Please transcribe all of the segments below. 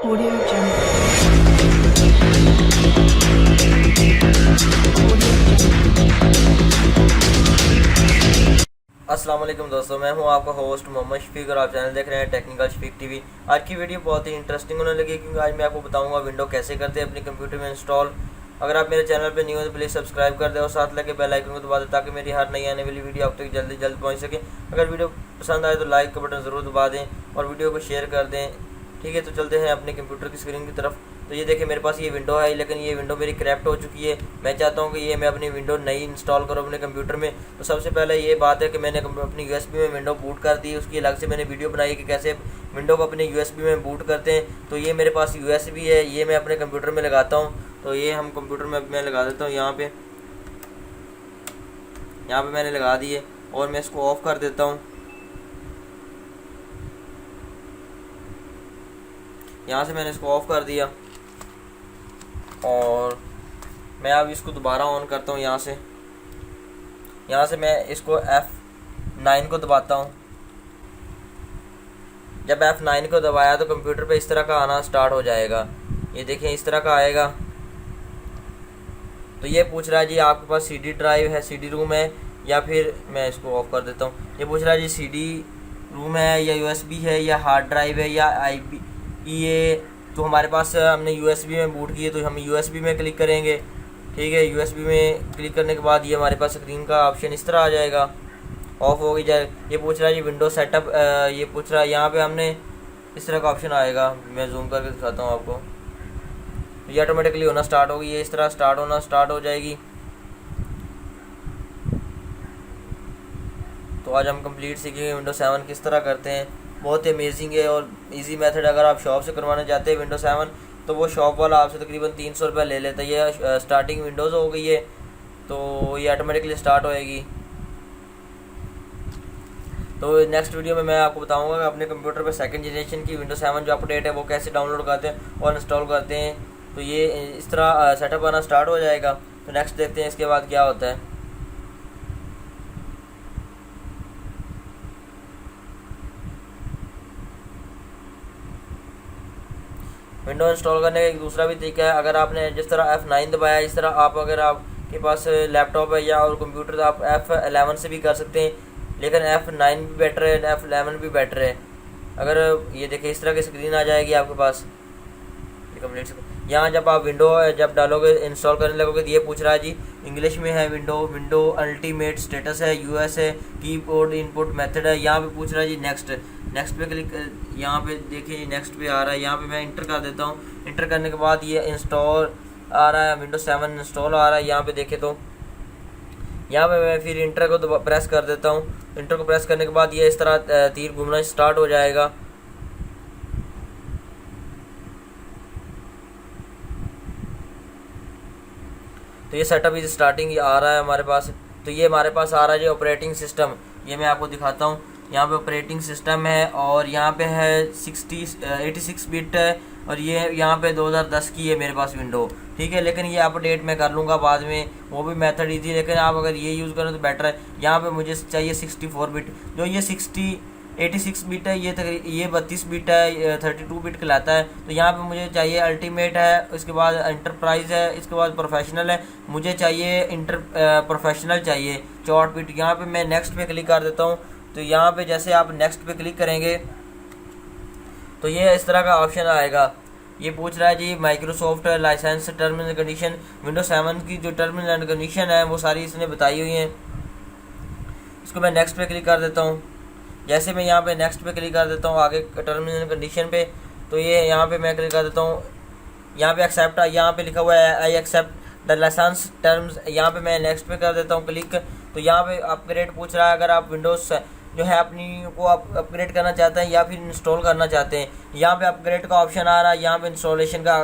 Audio Jungle. अस्सलाम वालेकुम दोस्तों, मैं हूं आपका होस्ट मोहम्मद शफीक और आप चैनल देख रहे हैं टेक्निकल शफीक टीवी। आज की वीडियो बहुत ही इंटरेस्टिंग होने लगी क्योंकि आज मैं आपको बताऊंगा विंडो कैसे करते हैं अपने कंप्यूटर में इंस्टॉल। अगर आप मेरे चैनल पर न्यू हो तो प्लीज़ सब्सक्राइब कर दें और साथ लगे बेल आइकन को दबा दें ताकि मेरी हर नई आने वाली वीडियो आप तक जल्दी जल्द पहुँच सके। अगर वीडियो पसंद आए तो लाइक का बटन ज़रूर दबा दें और वीडियो को शेयर कर दें। ठीक है, तो चलते हैं अपने कंप्यूटर की स्क्रीन की तरफ। तो ये देखिए मेरे पास ये विंडो है, लेकिन ये विंडो मेरी क्रैप्ट हो चुकी है। मैं चाहता हूँ कि ये मैं अपनी विंडो नई इंस्टॉल करूँ अपने कंप्यूटर में। तो सबसे पहले ये बात है कि मैंने अपनी यूएसबी में विंडो बूट कर दी। उसकी अलग से मैंने वीडियो बनाई कि कैसे विंडो को अपने यूएसबी में बूट करते हैं। तो ये मेरे पास यूएसबी है, ये मैं अपने कंप्यूटर में लगाता हूँ। तो ये हम कंप्यूटर में मैं लगा देता हूँ यहाँ पे मैंने लगा दी है और मैं इसको ऑफ़ कर देता हूँ। यहाँ से मैंने इसको ऑफ़ कर दिया और मैं अब इसको दोबारा ऑन करता हूँ। यहाँ से मैं इसको F9 को दबाता हूँ। जब F9 को दबाया तो कंप्यूटर पे इस तरह का आना स्टार्ट हो जाएगा। ये देखें इस तरह का आएगा। तो ये पूछ रहा है जी आपके पास CD ड्राइव है, CD रूम है, या फिर मैं इसको ऑफ़ कर देता हूँ। ये पूछ रहा है जी CD रूम है या USB है या हार्ड ड्राइव है या IBE। तो हमारे पास हमने USB में बूट की है तो हम USB में क्लिक करेंगे। ठीक है, USB में क्लिक करने के बाद ये हमारे पास स्क्रीन का ऑप्शन इस तरह आ जाएगा, ऑफ हो गई जाए। ये पूछ रहा है जी विंडो सेटअप, ये पूछ रहा है यहाँ पे हमने इस तरह का ऑप्शन आएगा। मैं जूम करके दिखाता हूँ आपको। ये ऑटोमेटिकली होना स्टार्ट होगी, ये इस तरह होना स्टार्ट हो जाएगी। तो आज हम कंप्लीट सीखेंगे विंडो 7 किस तरह करते हैं। बहुत ही अमेजिंग है और इजी मेथड। अगर आप शॉप से करवाना चाहते हैं विंडो 7 तो वो शॉप वाला आपसे तकरीबन 300 रुपये ले लेता है। ये स्टार्टिंग विंडोज़ हो गई है तो ये ऑटोमेटिकली स्टार्ट होएगी। तो नेक्स्ट वीडियो में मैं आपको बताऊंगा कि अपने कंप्यूटर पे सेकंड जनरेशन की विंडो 7 जो अपडेट है वो कैसे डाउनलोड करते हैं और इंस्टॉल करते हैं। तो ये इस तरह सेटअप आना स्टार्ट हो जाएगा। तो नेक्स्ट देखते हैं इसके बाद क्या होता है। विंडो इंस्टॉल करने का एक दूसरा भी तरीका है। अगर आपने जिस तरह F9 दबाया इस तरह आप, अगर आपके पास लैपटॉप है या और कंप्यूटर, तो आप F11 से भी कर सकते हैं, लेकिन F9 भी बेटर है, F11 भी बेटर है। अगर ये देखिए इस तरह की स्क्रीन आ जाएगी आपके पास। यहाँ जब आप विंडो जब डालोगे इंस्टॉल करने लगोगे तो ये पूछ रहा है जी इंग्लिश में है विंडो अल्टीमेट स्टेटस है, US है, कीबोर्ड इनपुट मेथड है। यहाँ पे पूछ रहा है जी नेक्स्ट पे क्लिक, यहाँ पे देखिए नेक्स्ट पे आ रहा है। यहाँ पे मैं इंटर कर देता हूँ। इंटर करने के बाद ये इंस्टॉल आ रहा है, विंडो 7 इंस्टॉल आ रहा है। यहाँ पे देखे तो यहाँ पे मैं फिर इंटर को प्रेस कर देता हूँ। इंटर को प्रेस करने के बाद ये इस तरह तीर घूमना स्टार्ट हो जाएगा। तो ये सेटअप इज स्टार्टिंग आ रहा है हमारे पास। तो ये हमारे पास आ रहा है जी ऑपरेटिंग सिस्टम। ये मैं आपको दिखाता हूँ। यहाँ पे ऑपरेटिंग सिस्टम है और यहाँ पे है 86 बिट है और ये यहाँ पे 2010 की है मेरे पास विंडो। ठीक है, लेकिन ये अपडेट मैं कर लूँगा बाद में, वो भी मेथड ईजी। लेकिन आप अगर ये यूज़ करें तो बेटर है। यहाँ पे मुझे चाहिए 64 बिट, जो ये 86 बिट है, ये 32 बिट है, 32 बिट कहलाता है। तो यहाँ पे मुझे चाहिए अल्टीमेट है, उसके बाद एंटरप्राइज है, इसके बाद प्रोफेशनल है। मुझे चाहिए प्रोफेशनल चाहिए 64 बिट। यहाँ पे मैं नेक्स्ट पे क्लिक कर देता हूँ। तो यहाँ पे जैसे आप नेक्स्ट पे क्लिक करेंगे तो ये इस तरह का ऑप्शन आएगा। ये पूछ रहा है जी Microsoft license terms and condition. Window 7 की जो टर्म्स एंड कंडीशन है वो सारी इसने बताई हुई हैं। इसको मैं नेक्स्ट पे क्लिक कर देता हूँ। जैसे मैं यहाँ पे नेक्स्ट पे क्लिक कर देता हूँ आगे टर्म्स एंड कंडीशन पे, तो ये यहाँ पे मैं क्लिक कर देता हूँ। यहाँ पे एक्सेप्ट, यहाँ पे लिखा हुआ है I accept the license terms. यहाँ पे मैं नेक्स्ट पे कर देता हूँ क्लिक। तो यहाँ पे अपग्रेड पूछ रहा है। अगर आप विंडोज़ जो है अपनी को आप अपग्रेड करना चाहते हैं या फिर इंस्टॉल करना चाहते हैं, यहाँ पे अपग्रेड का ऑप्शन आ रहा है। यहाँ पे इंस्टॉलेशन का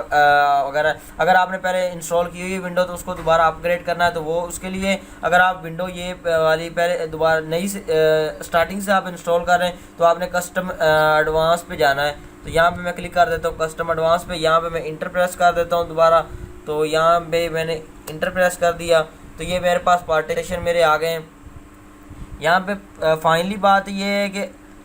वगैरह, अगर आपने पहले इंस्टॉल की हुई विंडो तो उसको दोबारा अपग्रेड करना है तो वो उसके लिए, अगर आप विंडो ये वाली पहले दोबारा नई स्टार्टिंग से आप इंस्टॉल कर रहे हैं तो आपने कस्टम एडवांस पे जाना है। तो यहाँ पे मैं क्लिक कर देता हूँ कस्टम एडवांस पे। यहाँ पे मैं इंटर प्रेस कर देता हूँ दोबारा। तो यहाँ पे मैंने इंटर प्रेस कर दिया तो ये मेरे पास पार्टीशन मेरे आ गए हैं। यहाँ पे फाइनली बात ये है कि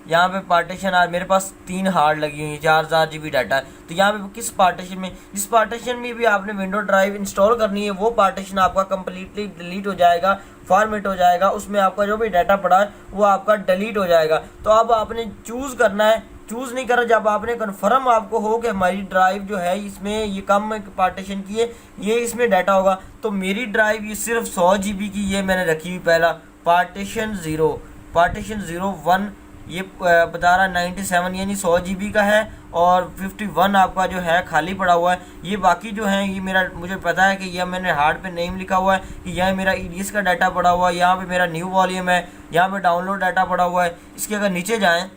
यहाँ पे पार्टीशन मेरे पास 3 हार्ड लगी हुई है, 4000 GB डाटा है। तो यहाँ पे किस पार्टीशन में, जिस पार्टीशन में भी आपने विंडो ड्राइव इंस्टॉल करनी है वो पार्टीशन आपका कम्प्लीटली डिलीट हो जाएगा, फॉर्मेट हो जाएगा, उसमें आपका जो भी डाटा पड़ा है वो आपका डिलीट हो जाएगा। तो अब आपने चूज़ करना है, चूज़ नहीं करना, जब आपने कन्फर्म आपको हो कि हमारी ड्राइव जो है इसमें ये कम पार्टीशन की है, ये इसमें डाटा होगा। तो मेरी ड्राइव ये सिर्फ 100 GB की ये मैंने रखी हुई, पहला पार्टीशन 01 ये बता रहा 97 यानी 100 GB का है, और 51 आपका जो है खाली पड़ा हुआ है। ये बाकी जो है ये मेरा, मुझे पता है कि यह मैंने हार्ड पे नेम लिखा हुआ है कि यह मेरा EDS का डाटा पड़ा हुआ है, यहाँ पे मेरा न्यू वॉल्यूम है, यहाँ पे डाउनलोड डाटा पड़ा हुआ है। इसके अगर नीचे जाएँ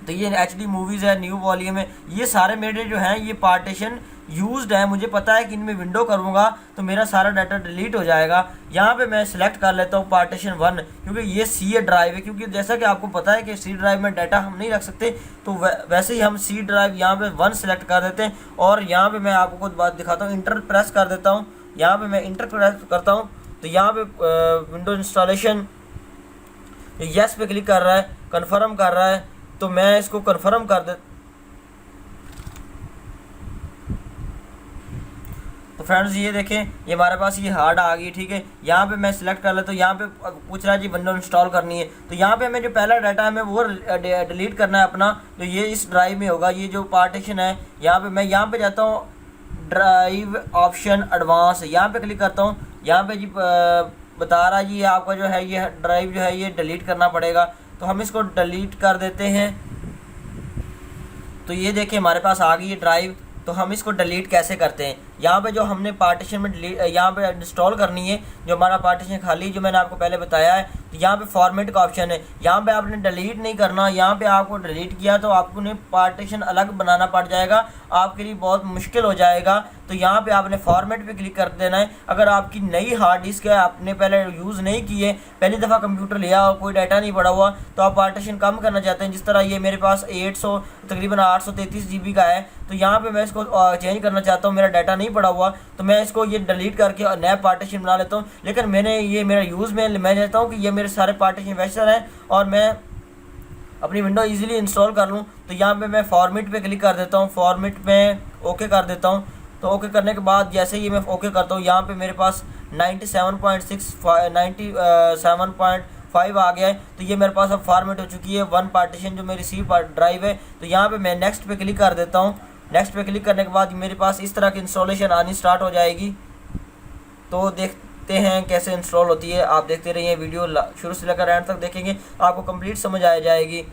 तो ये HD मूवीज़ है, न्यू वॉल्यूम है, ये सारे मेरे जो हैं ये पार्टीशन यूज्ड है। मुझे पता है कि इनमें विंडो करूँगा तो मेरा सारा डाटा डिलीट हो जाएगा। यहाँ पे मैं सिलेक्ट कर लेता हूँ पार्टीशन 1, क्योंकि ये C ड्राइव है, क्योंकि जैसा कि आपको पता है कि C ड्राइव में डाटा हम नहीं रख सकते, तो वैसे ही हम C ड्राइव यहाँ पे 1 सेलेक्ट कर देते हैं। और यहाँ पे मैं आपको कुछ बात दिखाता हूँ, इंटर प्रेस कर देता हूँ। यहाँ पे मैं इंटर प्रेस करता हूँ तो यहाँ पे विंडो इंस्टॉलेशन यस पे क्लिक कर रहा है, कन्फर्म कर रहा है, तो मैं इसको कन्फर्म कर दे। तो फ्रेंड्स ये देखें, ये हमारे पास ये हार्ड आ गई, ठीक है। यहाँ पे मैं सिलेक्ट कर लेता हूँ, यहाँ पे पूछ रहा है जी विंडो इंस्टॉल करनी है, तो यहाँ पे हमें जो पहला डाटा है हमें वो डिलीट करना है अपना, तो ये इस ड्राइव में होगा। ये जो पार्टीशन है यहाँ पे, मैं यहाँ पे जाता हूँ ड्राइव ऑप्शन एडवांस, यहाँ पे क्लिक करता हूँ। यहाँ पे जी बता रहा है जी आपका जो है ये ड्राइव जो है ये डिलीट करना पड़ेगा, तो हम इसको डिलीट कर देते हैं। तो ये देखिए हमारे पास आ गई है ड्राइव। तो हम इसको डिलीट कैसे करते हैं, यहाँ पे जो हमने पार्टीशन में यहाँ पे इंस्टॉल करनी है, जो हमारा पार्टीशन खाली जो मैंने आपको पहले बताया है, तो यहाँ पे फॉर्मेट का ऑप्शन है, यहाँ पे आपने डिलीट नहीं करना। यहाँ पे आपको डिलीट किया तो आपको ने पार्टीशन अलग बनाना पड़ जाएगा, आपके लिए बहुत मुश्किल हो जाएगा। तो यहाँ पे आपने फॉर्मेट पे क्लिक कर देना है। अगर आपकी नई हार्ड डिस्क है, आपने पहले यूज़ नहीं की है, पहली दफ़ा कंप्यूटर लिया और कोई डाटा नहीं पड़ा हुआ, तो आप पार्टीशन कम करना चाहते हैं, जिस तरह ये मेरे पास 800 तकरीबन 833 GB का है, तो यहाँ पे मैं इसको चेंज करना चाहता हूँ, मेरा डाटा नहीं पड़ा हुआ, तो मैं इसको ये डिलीट करके नया पार्टीशन बना लेता हूँ। लेकिन मैंने ये मेरा यूज़ में मैं चाहता हूँ कि ये मेरे सारे पार्टीशन वैसे हैं और मैं अपनी विंडो इजीली इंस्टॉल कर लूँ। तो यहाँ पे मैं फॉर्मेट पे क्लिक कर देता हूँ, फॉर्मेट में ओके कर देता हूँ। तो ओके करने के बाद जैसे ही मैं ओके करता हूँ, यहाँ पे मेरे पास 97.5 आ गया है। तो ये मेरे पास अब फॉर्मेट हो चुकी है 1 पार्टीशन जो मेरी C ड्राइव है। तो यहाँ पे मैं नेक्स्ट पे क्लिक कर देता हूँ। नेक्स्ट पे क्लिक करने के बाद मेरे पास इस तरह की इंस्टॉलेशन आनी स्टार्ट हो जाएगी। तो देखते हैं कैसे इंस्टॉल होती है। आप देखते रहिए वीडियो, शुरू से लेकर एंड तक देखेंगे, आपको कंप्लीट समझ आ जाएगी।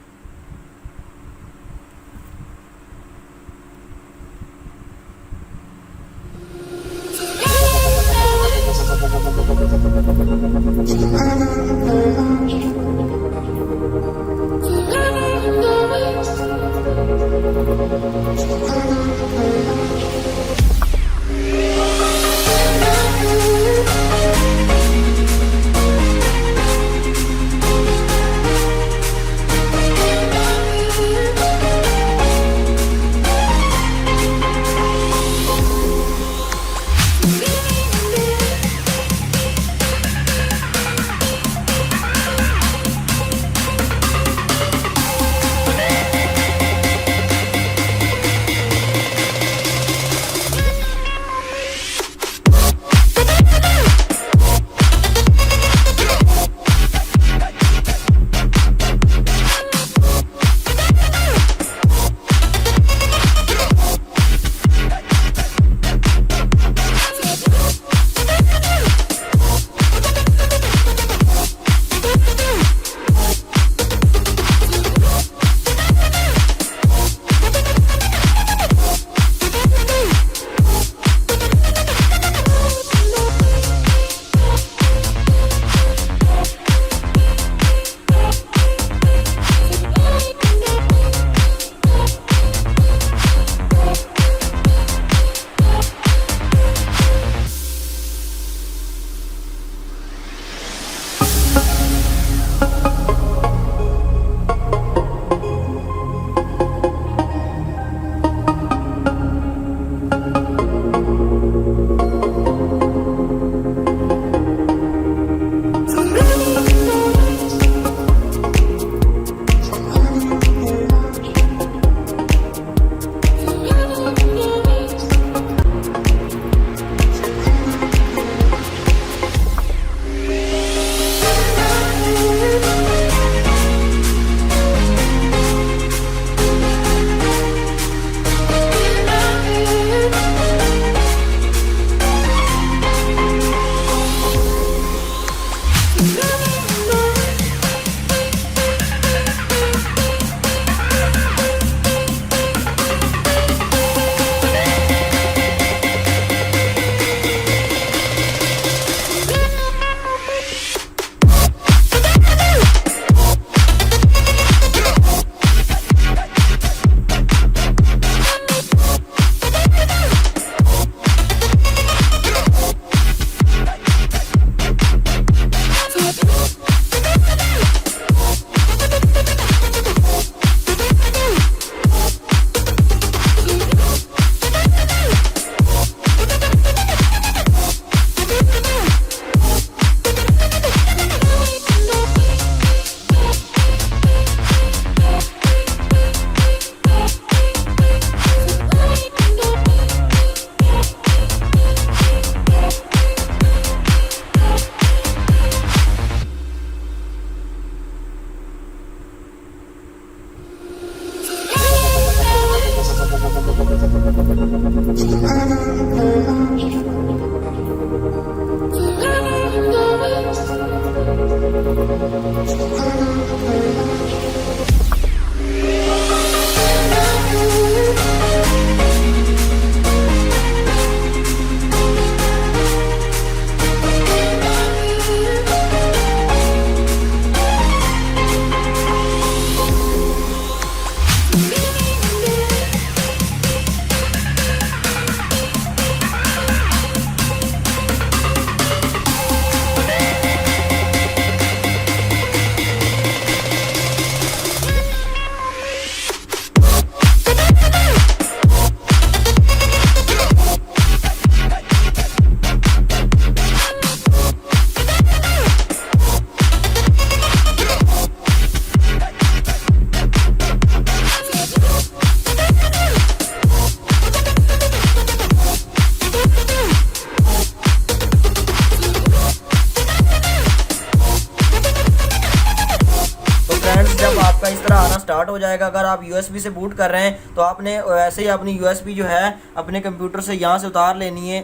हो जाएगा। अगर आप यूएसबी से बूट कर रहे हैं तो आपने वैसे ही अपनी यूएसबी जो है अपने कंप्यूटर से यहाँ से उतार लेनी है।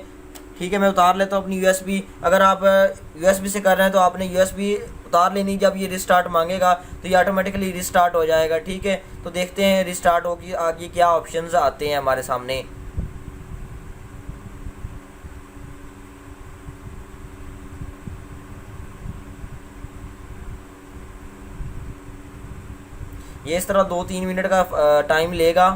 ठीक है, मैं उतार लेता हूँ अपनी यूएसबी। अगर आप यूएसबी से कर रहे हैं तो आपने यूएसबी उतार लेनी। जब ये रिस्टार्ट मांगेगा तो ये ऑटोमेटिकली रिस्टार्ट हो जाएगा। ठीक है, तो देखते हैं रिस्टार्ट होगी आगे क्या ऑप्शंस आते हैं हमारे सामने। ये इस तरह 2-3 मिनट का टाइम लेगा।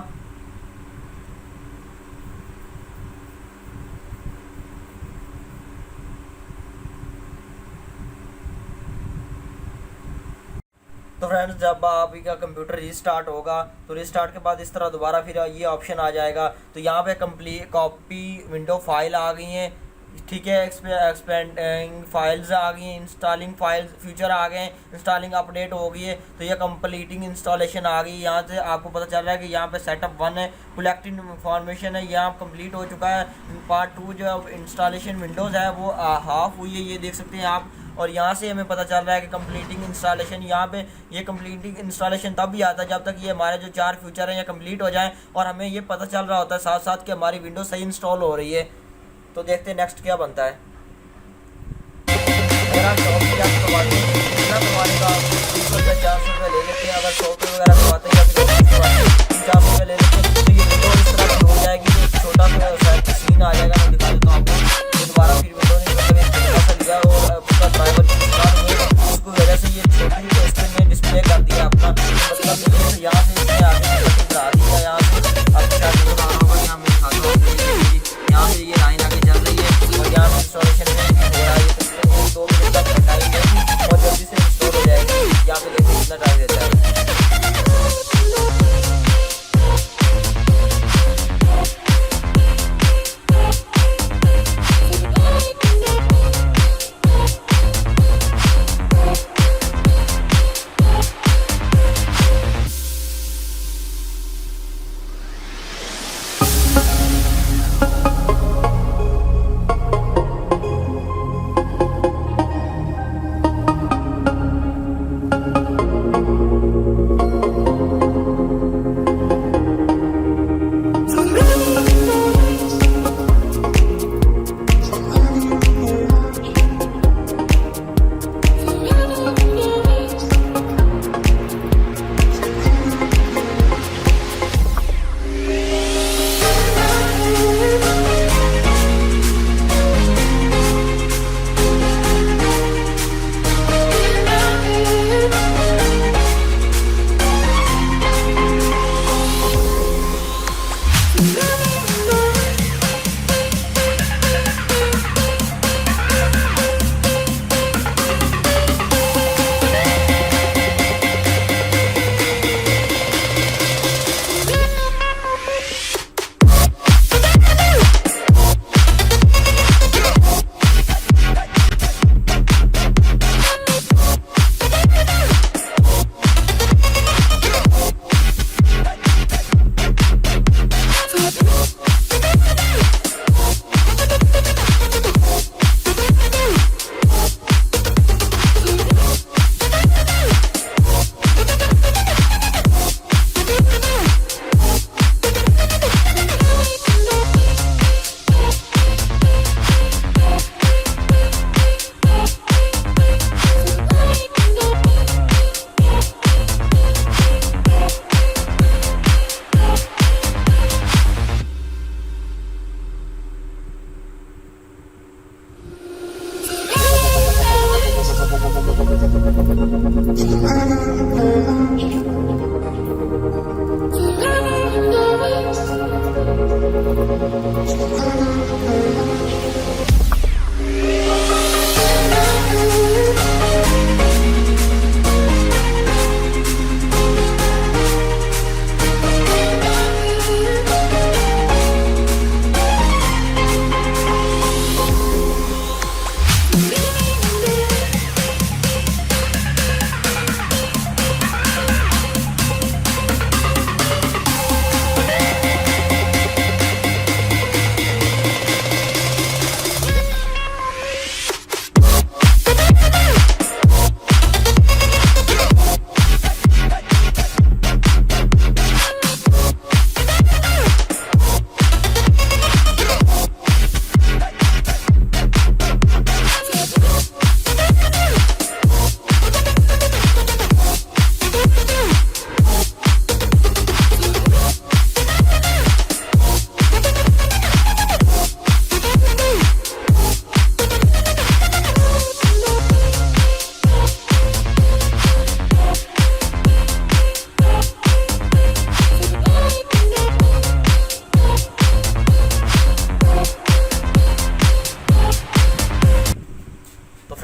तो फ्रेंड्स, जब आपका कंप्यूटर रीस्टार्ट होगा तो रीस्टार्ट के बाद इस तरह दोबारा फिर ये ऑप्शन आ जाएगा। तो यहाँ पे कंप्लीट कॉपी विंडो फाइल आ गई हैं। ठीक है, एक्सपेंडिंग फाइल्स आ गई हैं, इंस्टॉलिंग फाइल्स फ्यूचर आ गए हैं, इंस्टॉलिंग अपडेट हो गई है। तो ये कंप्लीटिंग इंस्टॉलेशन आ गई। यहाँ से आपको पता चल रहा है कि यहाँ पे सेटअप 1 है, कलेक्टिंग इंफॉर्मेशन है, यहाँ कंप्लीट हो चुका है। पार्ट 2 जो इंस्टॉलेशन विंडोज़ है वो हाफ हुई है, ये देख सकते हैं आप। और यहाँ से हमें पता चल रहा है कि कंप्लीटिंग इंस्टॉलेशन, यहाँ पे ये कंप्लीटिंग इंस्टॉलेशन तब भी आता है जब तक ये हमारे जो 4 फ्यूचर हैं ये कंप्लीट हो जाएं और हमें ये पता चल रहा होता है साथ साथ कि हमारी विंडो सही इंस्टॉल हो रही है। तो देखते हैं नेक्स्ट क्या बनता है। अगर आप सॉफ्टवेयर करवाते हैं कितना करवाने का, आप 300 रुपये 400 रुपये ले लेते हैं। अगर सॉफ्टवेयर वगैरह करवाते हैं या फिर 300-400 रुपये ले लेते हैं तो ये विंडो इस तरह की हो जाएगी। तो एक छोटा सा सीन आ जाएगा, मैं दिखा देता हूँ आपको। तो दोबारा फिर विंडो ने और उसका ड्राइवर उसको वजह से ये छोटी स्क्रीन में डिस्प्ले कर दिया अपना। मतलब यहाँ से इसने आगे बढ़ा दिया। यहाँ से अब क्या होगा, यहाँ मैं दिखा दूँ। यहाँ से ये लाइन आगे चल रही है और यहाँ से इंस्टॉलेशन में हो रहा है। 2 मिनट तक टाइम देगी और जल्दी से इंस्टॉल हो जाएगी। यहाँ पे देखिए कितना टाइम देता है।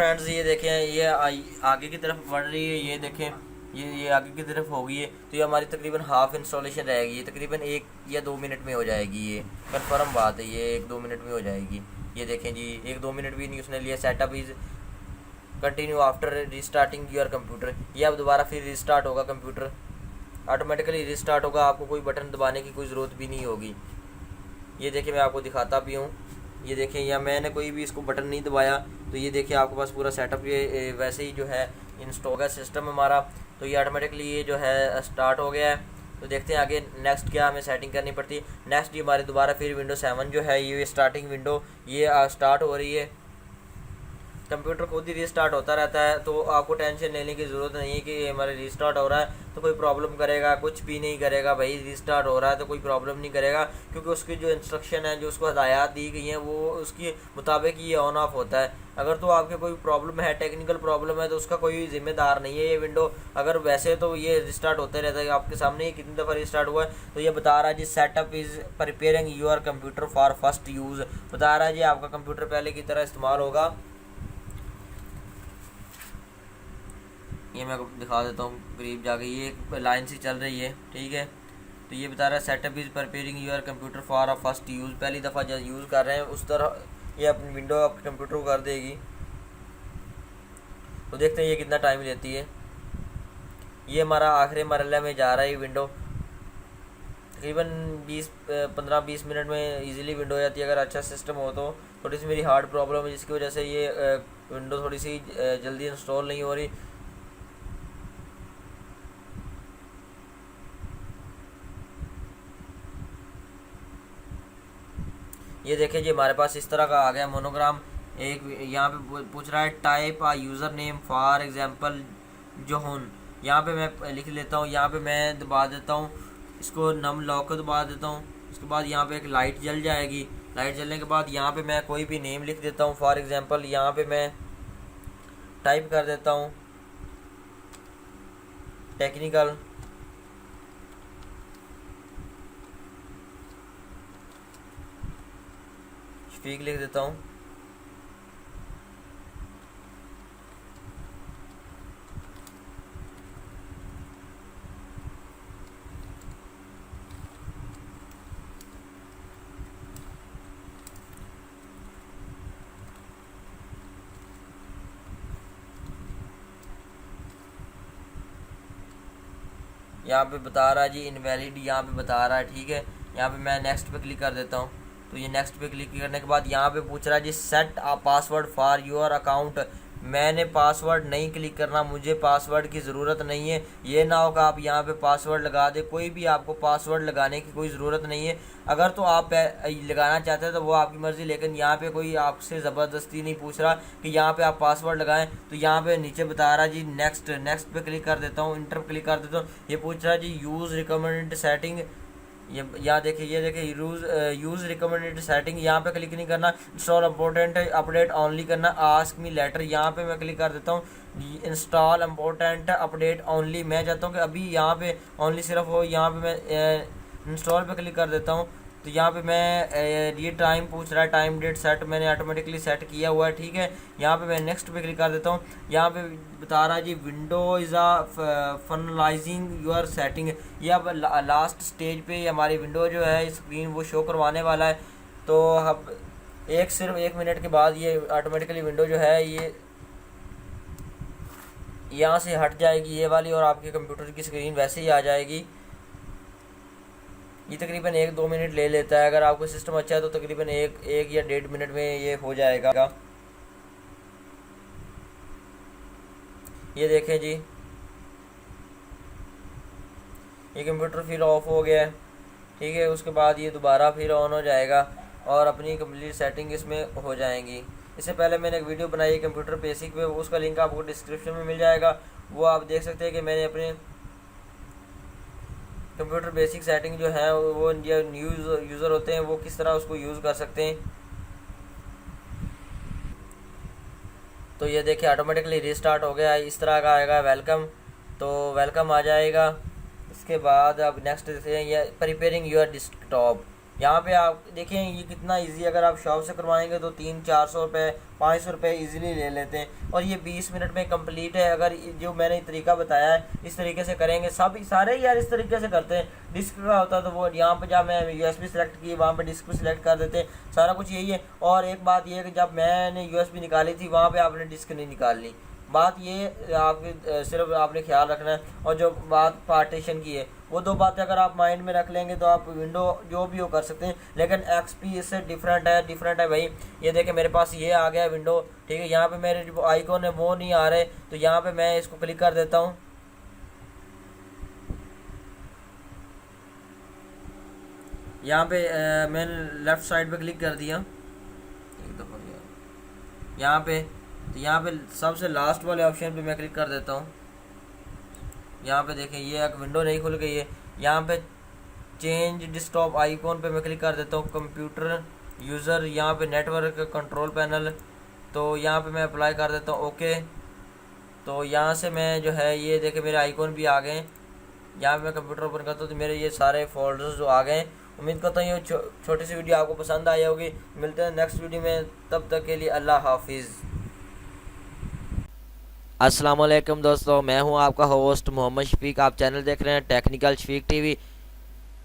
फ्रेंड्स ये देखें, ये आगे की तरफ बढ़ रही है, ये देखें ये आगे की तरफ होगी है। तो ये हमारी तकरीबन हाफ़ इंस्टॉलेशन रहेगी, ये तकरीबन 1 या 2 मिनट में हो जाएगी। ये कन्फर्म बात है, ये 1-2 मिनट में हो जाएगी। ये देखें जी, 1-2 मिनट भी नहीं उसने लिया। Setup is continue after restarting your computer. ये अब दोबारा फिर रिस्टार्ट होगा कंप्यूटर, ऑटोमेटिकली रिस्टार्ट होगा, आपको कोई बटन दबाने की कोई ज़रूरत भी नहीं होगी। ये देखिए मैं आपको दिखाता भी हूँ, ये देखें, या मैंने कोई भी इसको बटन नहीं दबाया, तो ये देखिए आपके पास पूरा सेटअप ये वैसे ही जो है इंस्टॉल होगा सिस्टम हमारा। तो ये ऑटोमेटिकली ये जो है स्टार्ट हो गया है। तो देखते हैं आगे नेक्स्ट क्या हमें सेटिंग करनी पड़ती है। नेक्स्ट ये हमारे दोबारा फिर विंडो 7 जो है, ये स्टार्टिंग विंडो ये स्टार्ट हो रही है। कंप्यूटर खुद ही रीस्टार्ट होता रहता है, तो आपको टेंशन लेने की ज़रूरत नहीं है कि हमारे रीस्टार्ट हो रहा है तो कोई प्रॉब्लम करेगा, कुछ भी नहीं करेगा भाई। रीस्टार्ट हो रहा है तो कोई प्रॉब्लम नहीं करेगा, क्योंकि उसकी जो इंस्ट्रक्शन है, जो उसको हदायत दी गई हैं, वो उसके मुताबिक ये ऑन ऑफ होता है। अगर तो आपके कोई प्रॉब्लम है, टेक्निकल प्रॉब्लम है, तो उसका कोई जिम्मेदार नहीं है ये विंडो। अगर वैसे तो ये रिस्टार्ट होते रहता है, आपके सामने ही कितनी दफ़ा रिस्टार्ट हुआ है। तो ये बता रहा है जी setup is preparing your computer for first use, बता रहा है जी आपका कंप्यूटर पहले की तरह इस्तेमाल होगा। ये मैं आपको दिखा देता हूँ करीब जाके, ये लाइन से चल रही है, ठीक है। तो ये बता रहा है setup is preparing your computer for a first use, पहली दफ़ा जब यूज़ कर रहे हैं उस तरह ये अपनी विंडो आपके कंप्यूटर को कर देगी। तो देखते हैं ये कितना टाइम लेती है। ये हमारा आखिरी मरहले में जा रहा है ये विंडो, तकरीबन 15-20 मिनट में इजीली विंडो हो जाती है, अगर अच्छा सिस्टम हो तो। थोड़ी सी मेरी हार्ड प्रॉब्लम है जिसकी वजह से ये विंडो थोड़ी सी जल्दी इंस्टॉल नहीं हो रही। ये देखिए जी हमारे पास इस तरह का आ गया मोनोग्राम। एक यहाँ पे पूछ रहा है type a user name for example John, यहाँ पे मैं लिख लेता हूँ, यहाँ पे मैं दबा देता हूँ इसको, नम लॉक को दबा देता हूँ। उसके बाद यहाँ पे एक लाइट जल जाएगी, लाइट जलने के बाद यहाँ पे मैं कोई भी नेम लिख देता हूँ। फॉर एग्जांपल यहाँ पे मैं टाइप कर देता हूँ टेक्निकल, शफीक लिख देता हूँ। यहाँ पे बता रहा है जी इनवैलिड, यहाँ पे बता रहा है, ठीक है। यहाँ पे मैं नेक्स्ट पे क्लिक कर देता हूँ। तो ये नेक्स्ट पे क्लिक करने के बाद यहाँ पे पूछ रहा है जी set a password for your account. मैंने पासवर्ड नहीं क्लिक करना, मुझे पासवर्ड की ज़रूरत नहीं है। ये ना हो कि आप यहाँ पे पासवर्ड लगा दे, कोई भी आपको पासवर्ड लगाने की कोई ज़रूरत नहीं है। अगर तो आप लगाना चाहते हैं तो वो आपकी मर्ज़ी, लेकिन यहाँ पे कोई आपसे ज़बरदस्ती नहीं पूछ रहा कि यहाँ पे आप पासवर्ड लगाएं। तो यहाँ पे नीचे बता रहा है जी नेक्स्ट, नेक्स्ट पे क्लिक कर देता हूँ, इंटर क्लिक कर देता हूँ। ये पूछ रहा है जी यूज़ रिकमेंडेड सेटिंग, ये यहाँ देखिए, ये देखिए यूज़ रिकमेंडेड सेटिंग, यहाँ पे क्लिक नहीं करना। इंस्टॉल इम्पोर्टेंट अपडेट ऑनली करना, आस्क मी लेटर, यहाँ पे मैं क्लिक कर देता हूँ। इंस्टॉल इम्पोर्टेंट अपडेट ऑनली, मैं चाहता हूँ कि अभी यहाँ पे ऑनली सिर्फ हो, यहाँ पे मैं इंस्टॉल पे क्लिक कर देता हूँ। तो यहाँ पे मैं ये टाइम पूछ रहा है, टाइम डेट सेट मैंने ऑटोमेटिकली सेट किया हुआ है, ठीक है। यहाँ पे मैं नेक्स्ट पे क्लिक कर देता हूँ। यहाँ पे बता रहा है जी window is uh finalising your setting, ये अब लास्ट स्टेज पे हमारी विंडो जो है स्क्रीन वो शो करवाने वाला है। तो अब सिर्फ 1 मिनट के बाद ये ऑटोमेटिकली विंडो जो है ये यहाँ से हट जाएगी ये वाली, और आपके कंप्यूटर की स्क्रीन वैसे ही आ जाएगी। ये तकरीबन 1-2 मिनट ले लेता है, अगर आपका सिस्टम अच्छा है तो तकरीबन 1 या 1.5 मिनट में ये हो जाएगा। ये देखें जी ये कंप्यूटर फिर ऑफ हो गया है, ठीक है। उसके बाद ये दोबारा फिर ऑन हो जाएगा और अपनी कंप्लीट सेटिंग इसमें हो जाएंगी। इससे पहले मैंने एक वीडियो बनाई है कंप्यूटर बेसिक पे, उसका लिंक आपको डिस्क्रिप्शन में मिल जाएगा, वो आप देख सकते हैं कि मैंने अपने कंप्यूटर बेसिक सेटिंग जो है वो जो न्यू यूज़र होते हैं वो किस तरह उसको यूज़ कर सकते हैं। तो ये देखिए ऑटोमेटिकली रीस्टार्ट हो गया, इस तरह का आएगा वेलकम, तो वेलकम आ जाएगा। इसके बाद अब नेक्स्ट देखते हैं ये प्रिपेयरिंग योर डेस्कटॉप। यहाँ पे आप देखें ये कितना इजी, अगर आप शॉप से करवाएंगे तो 300-400 रुपये 500 रुपये ईजिली ले लेते हैं, और ये 20 मिनट में कंप्लीट है। अगर जो मैंने तरीका बताया है इस तरीके से करेंगे, सब सारे यार इस तरीके से करते हैं। डिस्क का होता है तो वो यहाँ पे जब मैं USB सेलेक्ट की वहाँ पे डिस्क भी सिलेक्ट कर देते हैं, सारा कुछ यही है। और एक बात ये है कि जब मैंने USB निकाली थी वहाँ पे आपने डिस्क नहीं निकालनी, बात ये आपकी सिर्फ आपने ख्याल रखना है। और जो बात पार्टीशन की है वो दो बातें अगर आप माइंड में रख लेंगे तो आप विंडो जो भी हो कर सकते हैं। लेकिन XP इससे डिफरेंट है भाई। ये देखें मेरे पास ये आ गया विंडो, ठीक है। यहाँ पे मेरे जो आइकॉन है वो नहीं आ रहे, तो यहाँ पे मैं इसको क्लिक कर देता हूँ। यहाँ पे मैंने लेफ़्ट साइड पे क्लिक कर दिया एक दफ़ा, यहाँ पे तो यहाँ पे सबसे लास्ट वाले ऑप्शन पे मैं क्लिक कर देता हूँ। यहाँ पे देखें ये एक विंडो नहीं खुल गई है। यहाँ पे चेंज डेस्कटॉप आइकॉन पे मैं क्लिक कर देता हूँ। कंप्यूटर यूज़र, यहाँ पे नेटवर्क कंट्रोल पैनल, तो यहाँ पे मैं अप्लाई कर देता हूँ ओके। तो यहाँ से मैं जो है ये देखें मेरे आइकॉन भी आ गए। यहाँ पे मैं कंप्यूटर ओपन करता हूँ तो मेरे ये सारे फोल्डर्स जो आ गए। उम्मीद करता हूँ ये छोटी सी वीडियो आपको पसंद आई होगी। मिलते हैं नेक्स्ट वीडियो में, तब तक के लिए अल्लाह हाफिज़। अस्सलाम वालेकुम दोस्तों, मैं हूं आपका होस्ट मोहम्मद शफीक। आप चैनल देख रहे हैं टेक्निकल शफीक टीवी।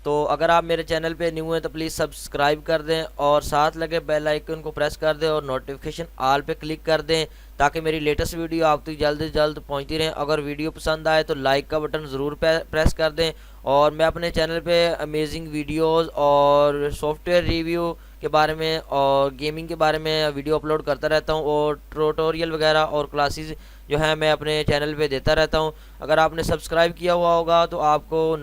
तो अगर आप मेरे चैनल पे न्यू हैं तो प्लीज़ सब्सक्राइब कर दें और साथ लगे बेल आइकन को प्रेस कर दें और नोटिफिकेशन ऑल पे क्लिक कर दें, ताकि मेरी लेटेस्ट वीडियो आप तक जल्द से जल्द पहुंचती रहे। अगर वीडियो पसंद आए तो लाइक का बटन ज़रूर प्रेस कर दें। और मैं अपने चैनल पे अमेजिंग वीडियोस और सॉफ्टवेयर रिव्यू के बारे में और गेमिंग के बारे में वीडियो अपलोड करता रहता हूं, और ट्यूटोरियल वगैरह और क्लासेस जो है मैं अपने चैनल पे देता रहता हूं। अगर आपने सब्सक्राइब किया हुआ होगा तो आपको